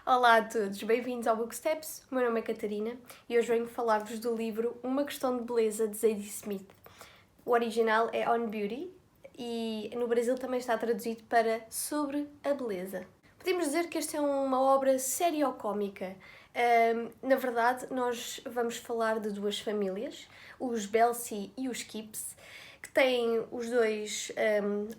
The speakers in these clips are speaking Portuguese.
Olá a todos, bem-vindos ao Booksteps. O meu nome é Catarina e hoje venho falar-vos do livro Uma Questão de Beleza, de Zadie Smith. O original é On Beauty e no Brasil também está traduzido para Sobre a Beleza. Podemos dizer que esta é uma obra seriocómica. Na verdade, nós vamos falar de duas famílias, os Belsi e os Kips, que têm os dois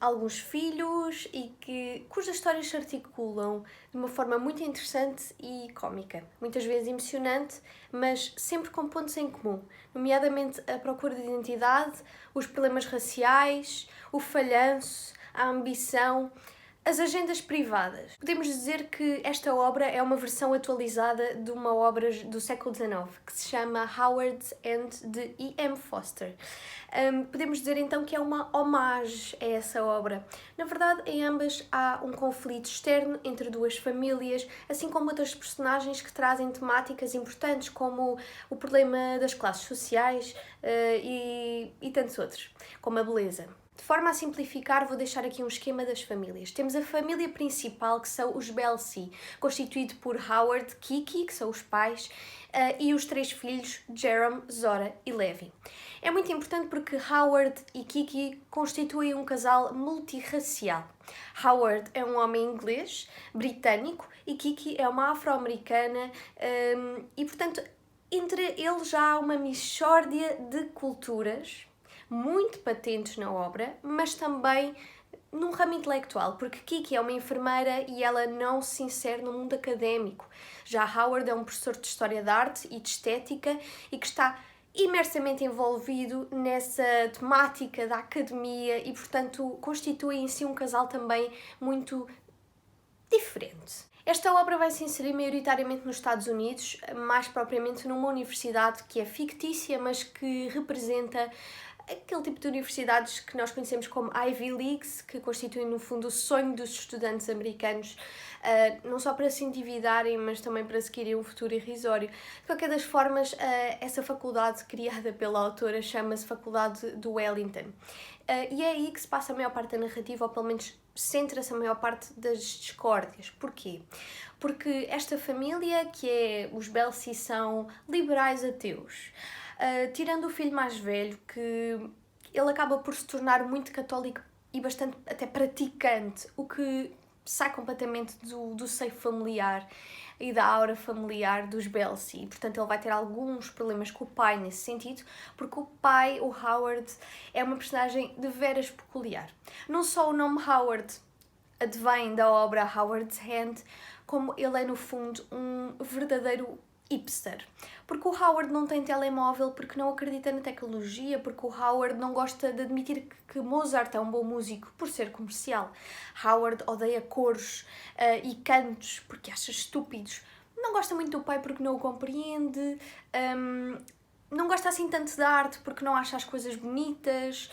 alguns filhos e cujas histórias se articulam de uma forma muito interessante e cómica. Muitas vezes emocionante, mas sempre com pontos em comum, nomeadamente a procura de identidade, os problemas raciais, o falhanço, a ambição, as agendas privadas. Podemos dizer que esta obra é uma versão atualizada de uma obra do século XIX, que se chama Howard's End, de E.M. Forster. Podemos dizer então que é uma homenagem a essa obra. Na verdade, em ambas há um conflito externo entre duas famílias, assim como outras personagens que trazem temáticas importantes, como o problema das classes sociais e tantos outros, como a beleza. De forma a simplificar, vou deixar aqui um esquema das famílias. Temos a família principal, que são os Belsi, constituído por Howard, Kiki, que são os pais, e os três filhos, Jerome, Zora e Levi. É muito importante porque Howard e Kiki constituem um casal multirracial. Howard é um homem inglês, britânico, e Kiki é uma afro-americana, e portanto, entre eles já há uma mixórdia de culturas muito patentes na obra, mas também num ramo intelectual, porque Kiki é uma enfermeira e ela não se insere no mundo académico. Já Howard é um professor de História da Arte e de Estética e que está imersamente envolvido nessa temática da academia e, portanto, constitui em si um casal também muito diferente. Esta obra vai se inserir maioritariamente nos Estados Unidos, mais propriamente numa universidade que é fictícia, mas que representa aquele tipo de universidades que nós conhecemos como Ivy Leagues, que constituem no fundo o sonho dos estudantes americanos, não só para se endividarem, mas também para seguirem um futuro irrisório. De qualquer das formas, essa faculdade criada pela autora chama-se Faculdade do Wellington. E é aí que se passa a maior parte da narrativa, ou pelo menos centra-se a maior parte das discórdias. Porquê? Porque esta família, que é os Belsi, são liberais ateus. Tirando o filho mais velho, que ele acaba por se tornar muito católico e bastante até praticante, o que sai completamente do seio familiar e da aura familiar dos Belsi. E, portanto, ele vai ter alguns problemas com o pai nesse sentido, porque o pai, o Howard, é uma personagem de veras peculiar. Não só o nome Howard advém da obra Howard's End, como ele é, no fundo, um verdadeiro hipster. Porque o Howard não tem telemóvel, porque não acredita na tecnologia, porque o Howard não gosta de admitir que Mozart é um bom músico por ser comercial. Howard odeia coros e cantos porque acha estúpidos. Não gosta muito do pai porque não o compreende. Não gosta assim tanto da arte porque não acha as coisas bonitas.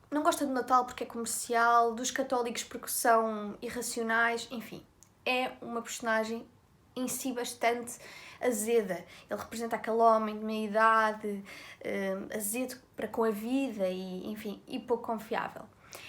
Não gosta do Natal porque é comercial, dos católicos porque são irracionais, enfim. É uma personagem em si bastante azeda. Ele representa aquele homem de meia idade, azedo para com a vida e, enfim, e pouco confiável.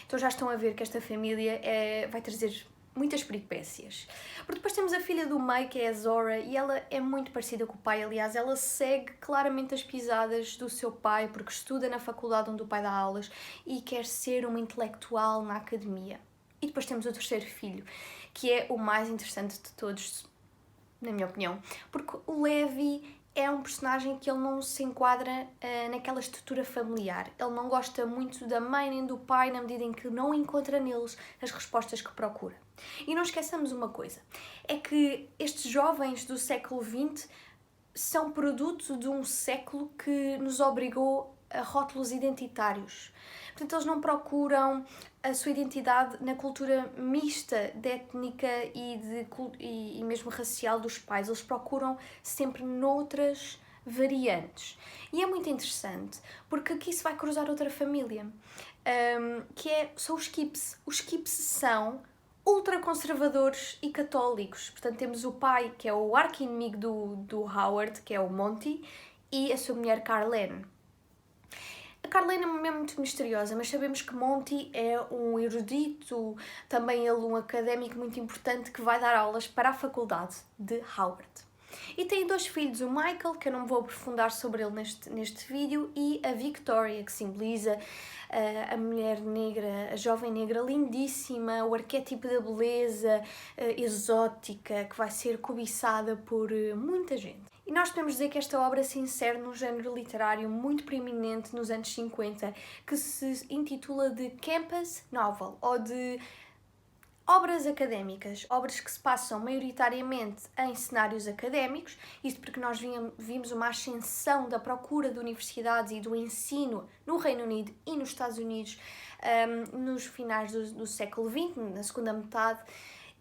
Então já estão a ver que esta família vai trazer muitas peripécias. Porque depois temos a filha do meio, que é a Zora, e ela é muito parecida com o pai. Aliás, ela segue claramente as pisadas do seu pai, porque estuda na faculdade onde o pai dá aulas e quer ser uma intelectual na academia. E depois temos o terceiro filho, que é o mais interessante de todos, na minha opinião, porque o Levi é um personagem que ele não se enquadra naquela estrutura familiar. Ele não gosta muito da mãe nem do pai, na medida em que não encontra neles as respostas que procura. E não esqueçamos uma coisa, é que estes jovens do século XX são produto de um século que nos obrigou a rótulos identitários. Portanto, eles não procuram a sua identidade na cultura mista de étnica e mesmo racial dos pais. Eles procuram sempre noutras variantes. E é muito interessante, porque aqui se vai cruzar outra família, são os Kips. Os Kips são ultraconservadores e católicos. Portanto, temos o pai, que é o arqui-inimigo do Howard, que é o Monty, e a sua mulher Carlene. A Carlene é muito misteriosa, mas sabemos que Monty é um erudito, também ele um académico muito importante que vai dar aulas para a faculdade de Howard. E tem 2 filhos, o Michael, que eu não vou aprofundar sobre ele neste vídeo, e a Victoria, que simboliza a mulher negra, a jovem negra lindíssima, o arquétipo da beleza exótica, que vai ser cobiçada por muita gente. E nós podemos dizer que esta obra se insere num género literário muito preeminente nos anos 50, que se intitula de Campus Novel, ou de obras académicas, obras que se passam maioritariamente em cenários académicos, isto porque nós vimos uma ascensão da procura de universidades e do ensino no Reino Unido e nos Estados Unidos nos finais do século XX, na segunda metade,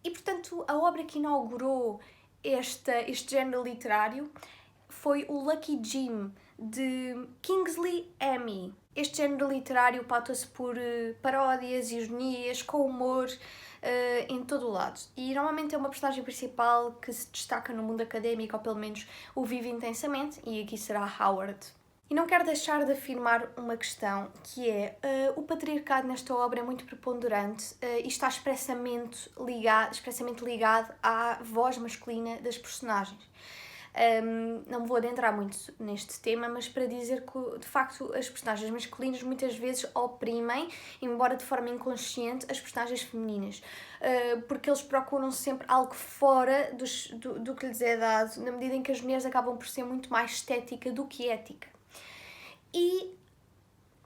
e portanto a obra que inaugurou este género literário foi o Lucky Jim, de Kingsley Amis. Este género literário pauta-se por paródias, ironias, com humor em todo o lado. E normalmente é uma personagem principal que se destaca no mundo académico, ou pelo menos o vive intensamente, e aqui será Howard. E não quero deixar de afirmar uma questão, que é o patriarcado nesta obra é muito preponderante e está expressamente ligado à voz masculina das personagens. Não vou adentrar muito neste tema, mas para dizer que, de facto, as personagens masculinas muitas vezes oprimem, embora de forma inconsciente, as personagens femininas, porque eles procuram sempre algo fora do que lhes é dado, na medida em que as mulheres acabam por ser muito mais estética do que ética. E,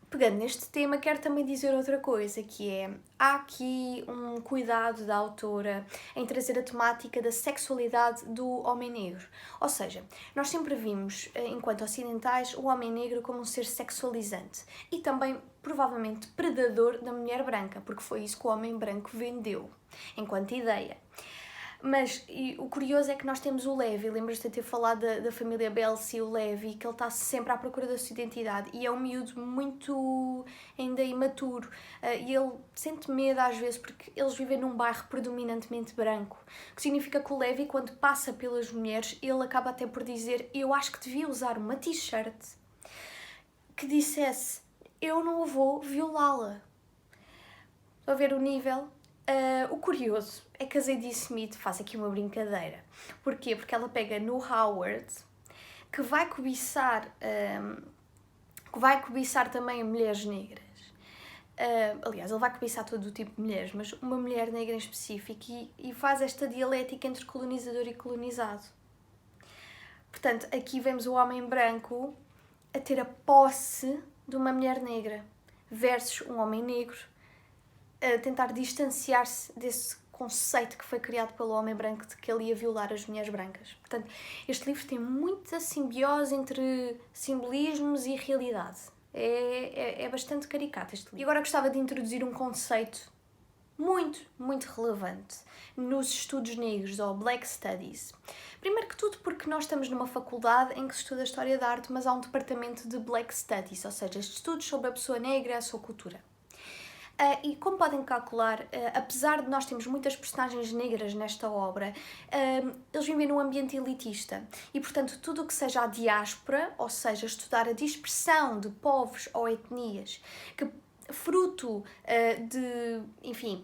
pegando neste tema, quero também dizer outra coisa, que é, há aqui um cuidado da autora em trazer a temática da sexualidade do homem negro. Ou seja, nós sempre vimos, enquanto ocidentais, o homem negro como um ser sexualizante e também, provavelmente, predador da mulher branca, porque foi isso que o homem branco vendeu, enquanto ideia. Mas o curioso é que nós temos o Levi, lembras-te de ter falado da família Belsi, o Levi, que ele está sempre à procura da sua identidade e é um miúdo muito ainda imaturo e ele sente medo às vezes porque eles vivem num bairro predominantemente branco, o que significa que o Levi, quando passa pelas mulheres, ele acaba até por dizer: eu acho que devia usar uma t-shirt que dissesse: eu não vou violá-la. Estou a ver o nível? O curioso é que a Zadie Smith faz aqui uma brincadeira. Porquê? Porque ela pega no Howard, que vai cobiçar também mulheres negras. Aliás, ele vai cobiçar todo o tipo de mulheres, mas uma mulher negra em específico, e faz esta dialética entre colonizador e colonizado. Portanto, aqui vemos o homem branco a ter a posse de uma mulher negra versus um homem negro a tentar distanciar-se desse conceito que foi criado pelo homem branco de que ele ia violar as mulheres brancas. Portanto, este livro tem muita simbiose entre simbolismos e realidade. É bastante caricato este livro. E agora gostava de introduzir um conceito muito relevante nos estudos negros, ou Black Studies. Primeiro que tudo porque nós estamos numa faculdade em que se estuda a história da arte, mas há um departamento de Black Studies, ou seja, estudos sobre a pessoa negra e a sua cultura. E como podem calcular, apesar de nós termos muitas personagens negras nesta obra, eles vivem num ambiente elitista e, portanto, tudo o que seja a diáspora, ou seja, estudar a dispersão de povos ou etnias, que fruto de, enfim,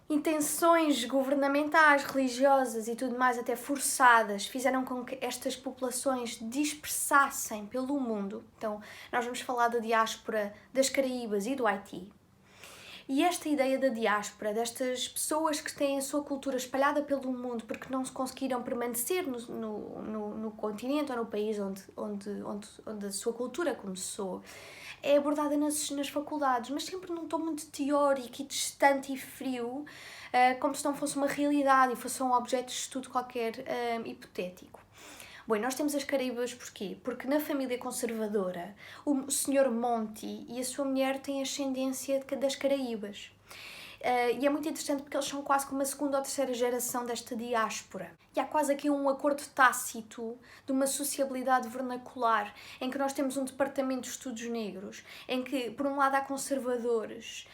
intenções governamentais, religiosas e tudo mais, até forçadas, fizeram com que estas populações dispersassem pelo mundo. Então, nós vamos falar da diáspora das Caraíbas e do Haiti. E esta ideia da diáspora, destas pessoas que têm a sua cultura espalhada pelo mundo porque não se conseguiram permanecer no continente ou no país onde a sua cultura começou, é abordada nas faculdades, mas sempre num tom muito teórico e distante e frio, como se não fosse uma realidade e fosse um objeto de estudo qualquer hipotético. Bom, nós temos as Caraíbas porquê? Porque na família conservadora, o Sr. Monty e a sua mulher têm ascendência das Caraíbas. E é muito interessante porque eles são quase como a segunda ou terceira geração desta diáspora. E há quase aqui um acordo tácito de uma sociabilidade vernacular, em que nós temos um departamento de estudos negros, em que, por um lado, há conservadores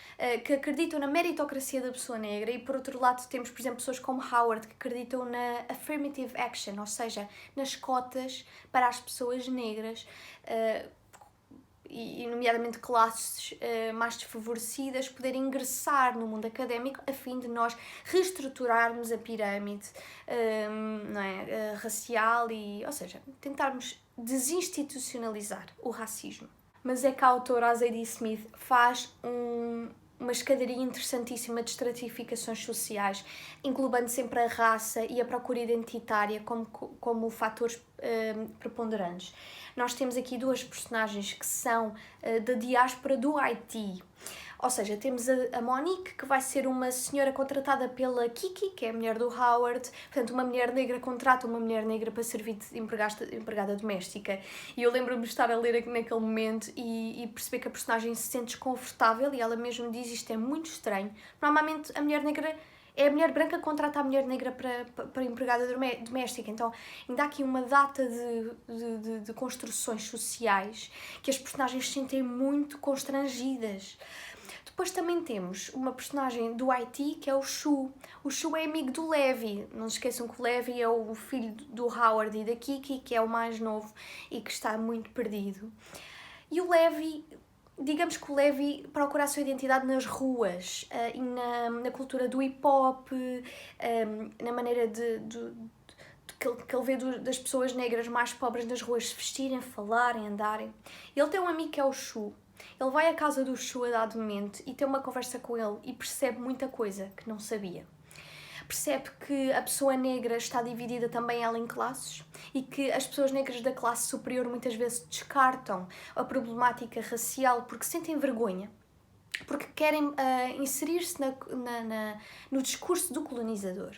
que acreditam na meritocracia da pessoa negra e, por outro lado, temos, por exemplo, pessoas como Howard que acreditam na affirmative action, ou seja, nas cotas para as pessoas negras, e nomeadamente classes mais desfavorecidas, poderem ingressar no mundo académico a fim de nós reestruturarmos a pirâmide não é, racial ou seja, tentarmos desinstitucionalizar o racismo. Mas é que a autora Zadie Smith faz uma escadaria interessantíssima de estratificações sociais, englobando sempre a raça e a procura identitária como fatores preponderantes. Nós temos aqui duas personagens que são da diáspora do Haiti. Ou seja, temos a Monique, que vai ser uma senhora contratada pela Kiki, que é a mulher do Howard. Portanto, uma mulher negra contrata uma mulher negra para servir de empregada doméstica. E eu lembro-me de estar a ler naquele momento e perceber que a personagem se sente desconfortável e ela mesmo diz: isto é muito estranho. Normalmente a mulher negra é a mulher branca que contrata a mulher negra para empregada doméstica. Então ainda há aqui uma data de construções sociais que as personagens se sentem muito constrangidas. Depois também temos uma personagem do Haiti, que é o Shu. O Shu é amigo do Levi. Não se esqueçam que o Levi é o filho do Howard e da Kiki, que é o mais novo e que está muito perdido. E o Levi, digamos que o Levi procura a sua identidade nas ruas e na cultura do hip-hop, na maneira que ele vê das pessoas negras mais pobres nas ruas se vestirem, falarem, andarem. Ele tem um amigo que é o Shu. Ele vai à casa do Shu a dado momento e tem uma conversa com ele e percebe muita coisa que não sabia. Percebe que a pessoa negra está dividida também ela em classes e que as pessoas negras da classe superior muitas vezes descartam a problemática racial porque sentem vergonha, porque querem inserir-se no discurso do colonizador.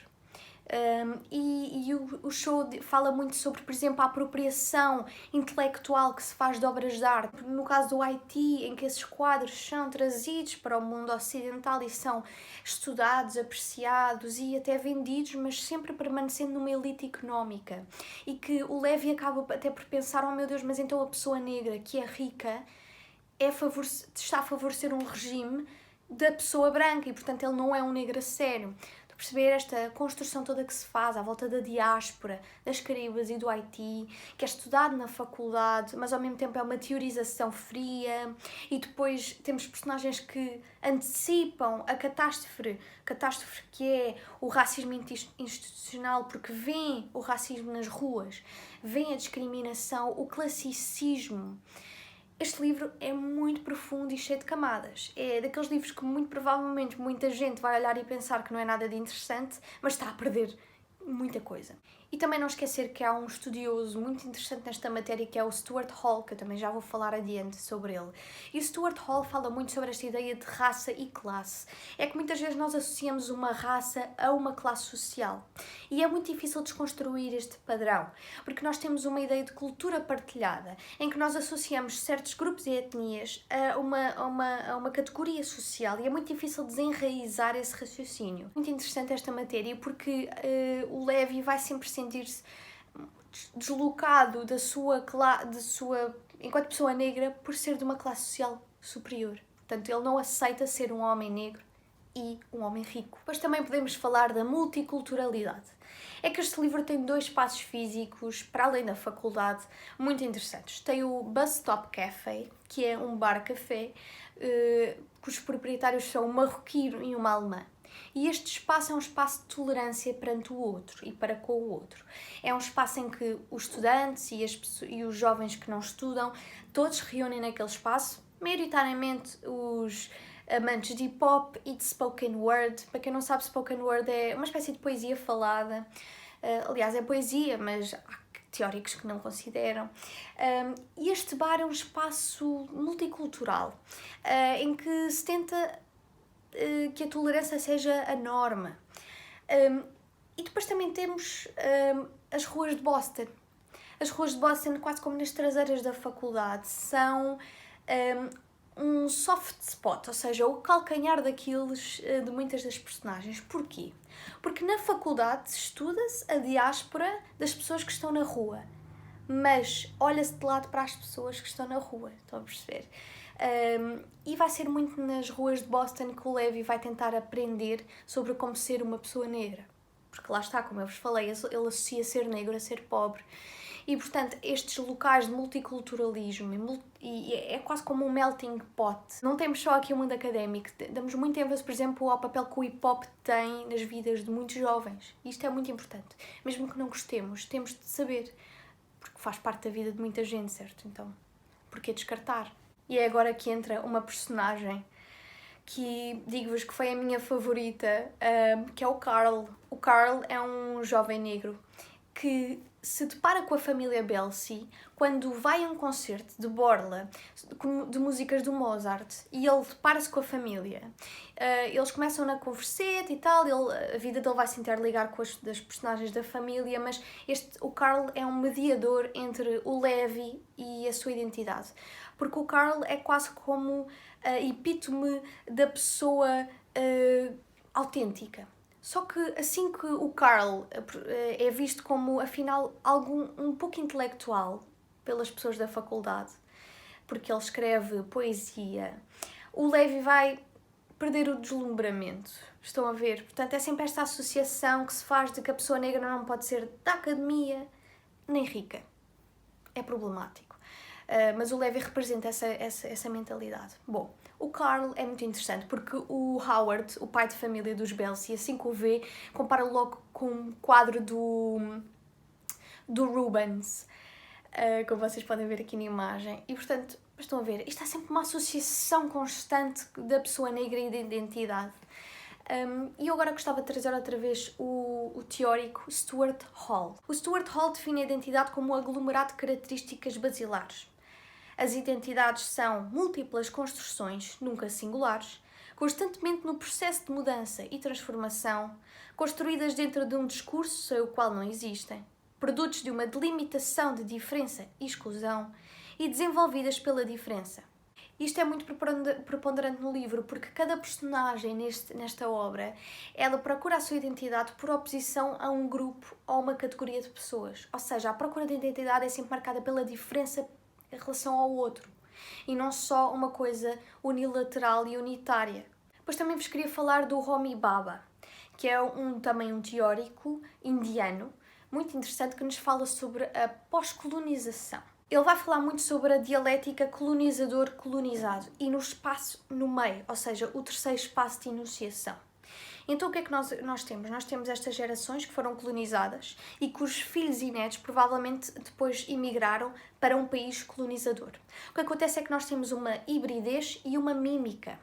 O show fala muito sobre, por exemplo, a apropriação intelectual que se faz de obras de arte. No caso do Haiti, em que esses quadros são trazidos para o mundo ocidental e são estudados, apreciados e até vendidos, mas sempre permanecendo numa elite económica. E que o Levi acaba até por pensar: oh meu Deus, mas então a pessoa negra que é rica está a favorecer um regime da pessoa branca e, portanto, ele não é um negro a sério. Perceber esta construção toda que se faz à volta da diáspora, das Caraíbas e do Haiti, que é estudado na faculdade, mas ao mesmo tempo é uma teorização fria, e depois temos personagens que antecipam a catástrofe que é o racismo institucional, porque vêem o racismo nas ruas, vêem a discriminação, o classicismo. Este livro é muito profundo e cheio de camadas. É daqueles livros que muito provavelmente muita gente vai olhar e pensar que não é nada de interessante, mas está a perder muita coisa. E também não esquecer que há um estudioso muito interessante nesta matéria, que é o Stuart Hall, que eu também já vou falar adiante sobre ele. E o Stuart Hall fala muito sobre esta ideia de raça e classe. É que muitas vezes nós associamos uma raça a uma classe social. E é muito difícil desconstruir este padrão, porque nós temos uma ideia de cultura partilhada, em que nós associamos certos grupos e etnias a uma categoria social, e é muito difícil desenraizar esse raciocínio. Muito interessante esta matéria, porque o Levi vai sempre sentir-se deslocado da sua enquanto pessoa negra por ser de uma classe social superior. Portanto, ele não aceita ser um homem negro e um homem rico. Depois também podemos falar da multiculturalidade. É que este livro tem 2 espaços físicos, para além da faculdade, muito interessantes. Tem o Bus Stop Café, que é um bar-café, cujos proprietários são um marroquino e uma alemã. E este espaço é um espaço de tolerância perante o outro e para com o outro. É um espaço em que os estudantes e os jovens que não estudam, todos se reúnem naquele espaço, maioritariamente os amantes de hip-hop e de spoken word. Para quem não sabe, spoken word é uma espécie de poesia falada. Aliás, é poesia, mas há teóricos que não consideram. E este bar é um espaço multicultural, em que se tenta que a tolerância seja a norma. E depois também temos as ruas de Boston. As ruas de Boston, quase como nas traseiras da faculdade, são um soft spot, ou seja, o calcanhar daqueles de muitas das personagens. Porquê? Porque na faculdade estuda-se a diáspora das pessoas que estão na rua, mas olha-se de lado para as pessoas que estão na rua, estão a perceber? E vai ser muito nas ruas de Boston que o Levi vai tentar aprender sobre como ser uma pessoa negra. Porque lá está, como eu vos falei, ele associa ser negro a ser pobre. E, portanto, estes locais de multiculturalismo e é quase como um melting pot. Não temos só aqui o mundo académico, damos muito ênfase, por exemplo, ao papel que o hip-hop tem nas vidas de muitos jovens. Isto é muito importante. Mesmo que não gostemos, temos de saber, porque faz parte da vida de muita gente, certo? Então, porquê descartar? E é agora que entra uma personagem que digo-vos que foi a minha favorita, que é o Carl. O Carl é um jovem negro que se depara com a família Belsi quando vai a um concerto de borla de músicas do Mozart e ele depara-se com a família. Eles começam a conversar e tal, a vida dele vai se interligar com as das personagens da família, mas o Carl é um mediador entre o Levi e a sua identidade. Porque o Carl é quase como a epítome da pessoa autêntica. Só que assim que o Carl é visto como, afinal, algo um pouco intelectual pelas pessoas da faculdade, porque ele escreve poesia, o Levi vai perder o deslumbramento. Estão a ver? Portanto, é sempre esta associação que se faz de que a pessoa negra não pode ser da academia nem rica. É problemático. Mas o Levi representa essa mentalidade. Bom, o Carl é muito interessante porque o Howard, o pai de família dos Belsi, assim que o vê, compara logo com um quadro do Rubens, como vocês podem ver aqui na imagem. E, portanto, estão a ver, isto é sempre uma associação constante da pessoa negra e da identidade. E eu agora gostava de trazer outra vez o teórico Stuart Hall. O Stuart Hall define a identidade como um aglomerado de características basilares. As identidades são múltiplas construções, nunca singulares, constantemente no processo de mudança e transformação, construídas dentro de um discurso sem o qual não existem, produtos de uma delimitação de diferença e exclusão e desenvolvidas pela diferença. Isto é muito preponderante no livro, porque cada personagem nesta obra, ela procura a sua identidade por oposição a um grupo ou a uma categoria de pessoas. Ou seja, a procura de identidade é sempre marcada pela diferença em relação ao outro, e não só uma coisa unilateral e unitária. Depois também vos queria falar do Homi Bhabha, que é também um teórico indiano, muito interessante, que nos fala sobre a pós-colonização. Ele vai falar muito sobre a dialética colonizador-colonizado e no espaço no meio, ou seja, o terceiro espaço de enunciação. Então o que é que nós temos? Nós temos estas gerações que foram colonizadas e cujos filhos e netos provavelmente depois emigraram para um país colonizador. O que acontece é que nós temos uma hibridez e uma mímica.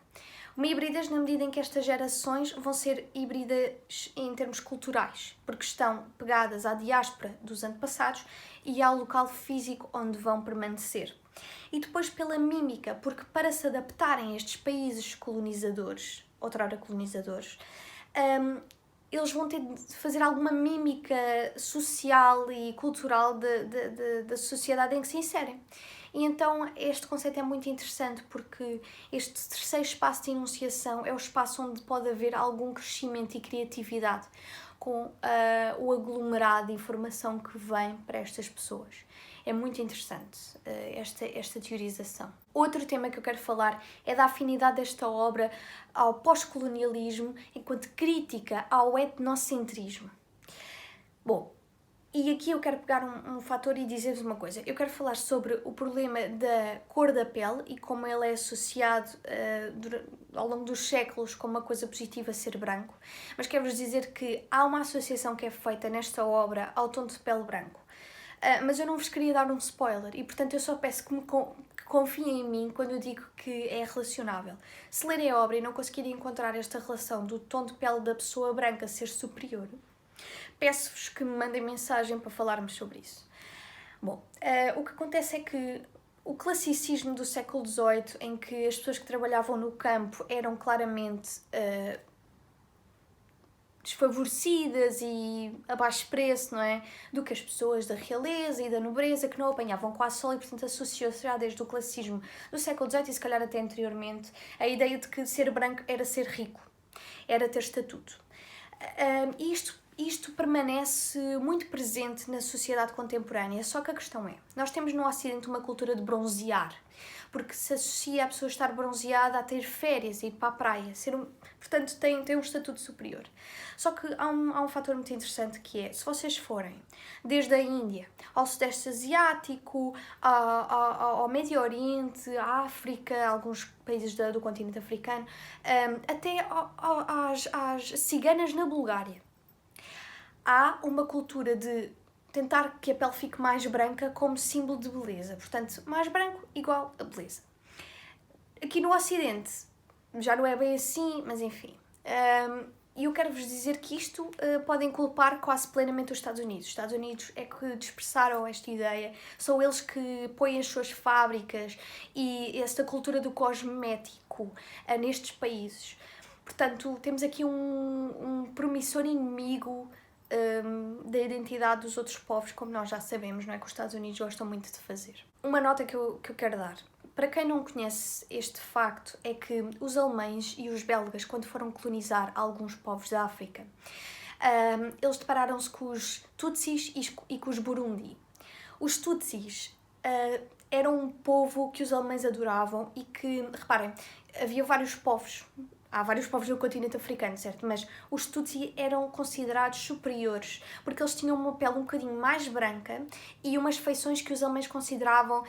Uma hibridez na medida em que estas gerações vão ser híbridas em termos culturais, porque estão pegadas à diáspora dos antepassados e ao local físico onde vão permanecer. E depois pela mímica, porque para se adaptarem a estes países colonizadores, outrora colonizadores, eles vão ter de fazer alguma mímica social e cultural da sociedade em que se inserem. E então este conceito é muito interessante porque este terceiro espaço de enunciação é o espaço onde pode haver algum crescimento e criatividade com o aglomerado de informação que vem para estas pessoas. É muito interessante esta teorização. Outro tema que eu quero falar é da afinidade desta obra ao pós-colonialismo enquanto crítica ao etnocentrismo. Bom, e aqui eu quero pegar um fator e dizer-vos uma coisa. Eu quero falar sobre o problema da cor da pele e como ele é associado ao longo dos séculos como uma coisa positiva ser branco. Mas quero-vos dizer que há uma associação que é feita nesta obra ao tom de pele branco. Mas eu não vos queria dar um spoiler e, portanto, eu só peço que confiem em mim quando eu digo que é relacionável. Se lerem a obra e não conseguirem encontrar esta relação do tom de pele da pessoa branca ser superior, peço-vos que me mandem mensagem para falarmos sobre isso. Bom, o que acontece é que o classicismo do século XVIII, em que as pessoas que trabalhavam no campo eram claramente desfavorecidas e a baixo preço, não é? Do que as pessoas da realeza e da nobreza, que não apanhavam quase sol, e portanto associou-se já desde o classicismo do século XVIII e se calhar até anteriormente a ideia de que ser branco era ser rico, era ter estatuto. E isto isto permanece muito presente na sociedade contemporânea, só que a questão é, nós temos no Ocidente uma cultura de bronzear, porque se associa a pessoa estar bronzeada a ter férias, a ir para a praia, portanto tem um estatuto superior. Só que há um fator muito interessante que é, se vocês forem desde a Índia ao Sudeste Asiático, ao Médio Oriente, à África, alguns países do continente africano, até às ciganas na Bulgária, há uma cultura de tentar que a pele fique mais branca como símbolo de beleza. Portanto, mais branco igual a beleza. Aqui no Ocidente já não é bem assim, mas enfim. E eu quero-vos dizer que isto podem culpar quase plenamente os Estados Unidos. Os Estados Unidos é que dispersaram esta ideia, são eles que põem as suas fábricas e esta cultura do cosmético nestes países. Portanto, temos aqui um promissor inimigo da identidade dos outros povos, como nós já sabemos, não é? Que os Estados Unidos gostam muito de fazer. Uma nota que eu quero dar. Para quem não conhece este facto, é que os alemães e os belgas, quando foram colonizar alguns povos da África, eles depararam-se com os Tutsis e com os Burundi. Os Tutsis eram um povo que os alemães adoravam e que, reparem, havia vários povos. Há vários povos no continente africano, certo? Mas os Tutsi eram considerados superiores, porque eles tinham uma pele um bocadinho mais branca e umas feições que os alemães consideravam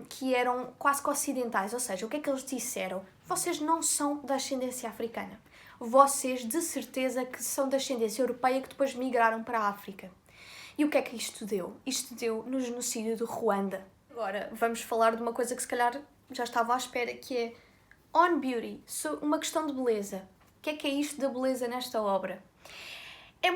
que eram quase que ocidentais. Ou seja, o que é que eles disseram? Vocês não são da ascendência africana. Vocês, de certeza, que são da ascendência europeia que depois migraram para a África. E o que é que isto deu? Isto deu no genocídio do Ruanda. Agora, vamos falar de uma coisa que se calhar já estava à espera, que é On Beauty, uma questão de beleza. O que é isto da beleza nesta obra? É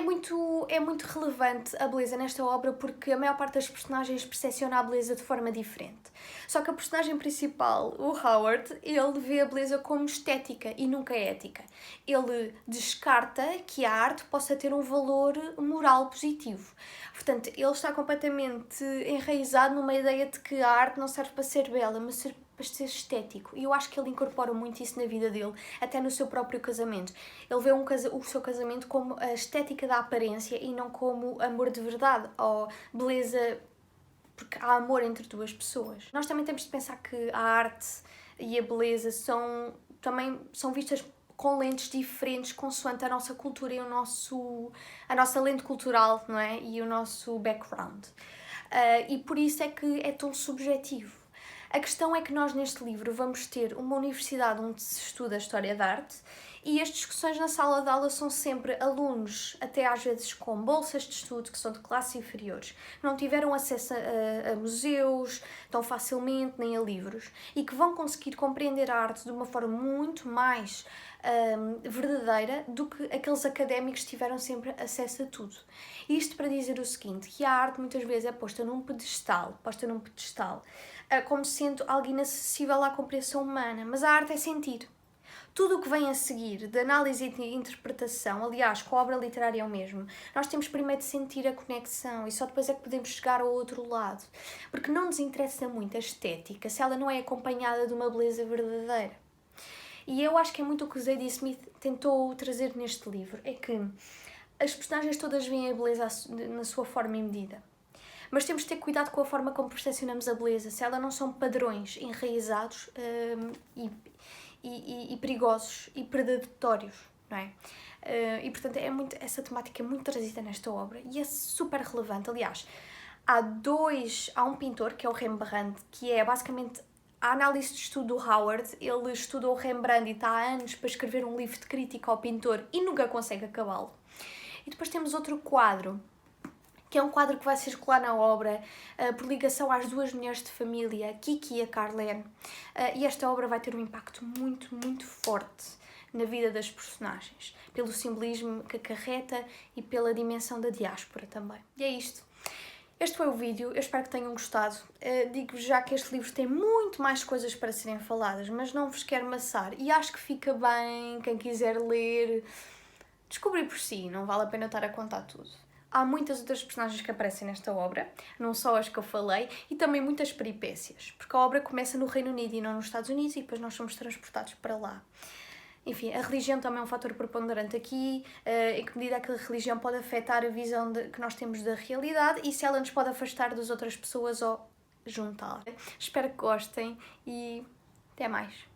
muito relevante a beleza nesta obra porque a maior parte das personagens percepciona a beleza de forma diferente. Só que a personagem principal, o Howard, ele vê a beleza como estética e nunca ética. Ele descarta que a arte possa ter um valor moral positivo. Portanto, ele está completamente enraizado numa ideia de que a arte não serve para ser bela, mas para ser estético. E eu acho que ele incorpora muito isso na vida dele, até no seu próprio casamento. Ele vê o seu casamento como a estética da aparência e não como amor de verdade, ou beleza, porque há amor entre duas pessoas. Nós também temos de pensar que a arte e a beleza também são vistas com lentes diferentes consoante a nossa cultura e a nossa lente cultural, não é? E o nosso background. E por isso é que é tão subjetivo. A questão é que nós neste livro vamos ter uma universidade onde se estuda a história da arte e as discussões na sala de aula são sempre alunos, até às vezes com bolsas de estudo, que são de classes inferiores, não tiveram acesso a museus tão facilmente, nem a livros, e que vão conseguir compreender a arte de uma forma muito mais verdadeira do que aqueles académicos que tiveram sempre acesso a tudo. Isto para dizer o seguinte, que a arte muitas vezes é posta num pedestal, como sendo algo inacessível à compreensão humana, mas a arte é sentir. Tudo o que vem a seguir, de análise e interpretação, aliás, com a obra literária é o mesmo, nós temos primeiro de sentir a conexão e só depois é que podemos chegar ao outro lado. Porque não nos interessa muito a estética se ela não é acompanhada de uma beleza verdadeira. E eu acho que é muito o que o Zadie Smith tentou trazer neste livro, é que as personagens todas veem a beleza na sua forma e medida. Mas temos de ter cuidado com a forma como percepcionamos a beleza, se ela não são padrões enraizados e perigosos e predatórios, não é? E portanto essa temática é muito trazida nesta obra e é super relevante. Aliás, há um pintor que é o Rembrandt, que é basicamente a análise de estudo do Howard. Ele estudou o Rembrandt e está há anos para escrever um livro de crítica ao pintor e nunca consegue acabá-lo. E depois temos outro quadro, que é um quadro que vai circular na obra por ligação às duas mulheres de família, a Kiki e a Carlene. E esta obra vai ter um impacto muito, muito forte na vida das personagens, pelo simbolismo que acarreta e pela dimensão da diáspora também. E é isto. Este foi o vídeo, eu espero que tenham gostado. Digo-vos já que este livro tem muito mais coisas para serem faladas, mas não vos quero maçar. E acho que fica bem, quem quiser ler, descobrir por si, não vale a pena estar a contar tudo. Há muitas outras personagens que aparecem nesta obra, não só as que eu falei, e também muitas peripécias, porque a obra começa no Reino Unido e não nos Estados Unidos e depois nós somos transportados para lá. Enfim, a religião também é um fator preponderante aqui, em que medida é que a religião pode afetar a visão que nós temos da realidade e se ela nos pode afastar das outras pessoas ou juntar. Espero que gostem e até mais.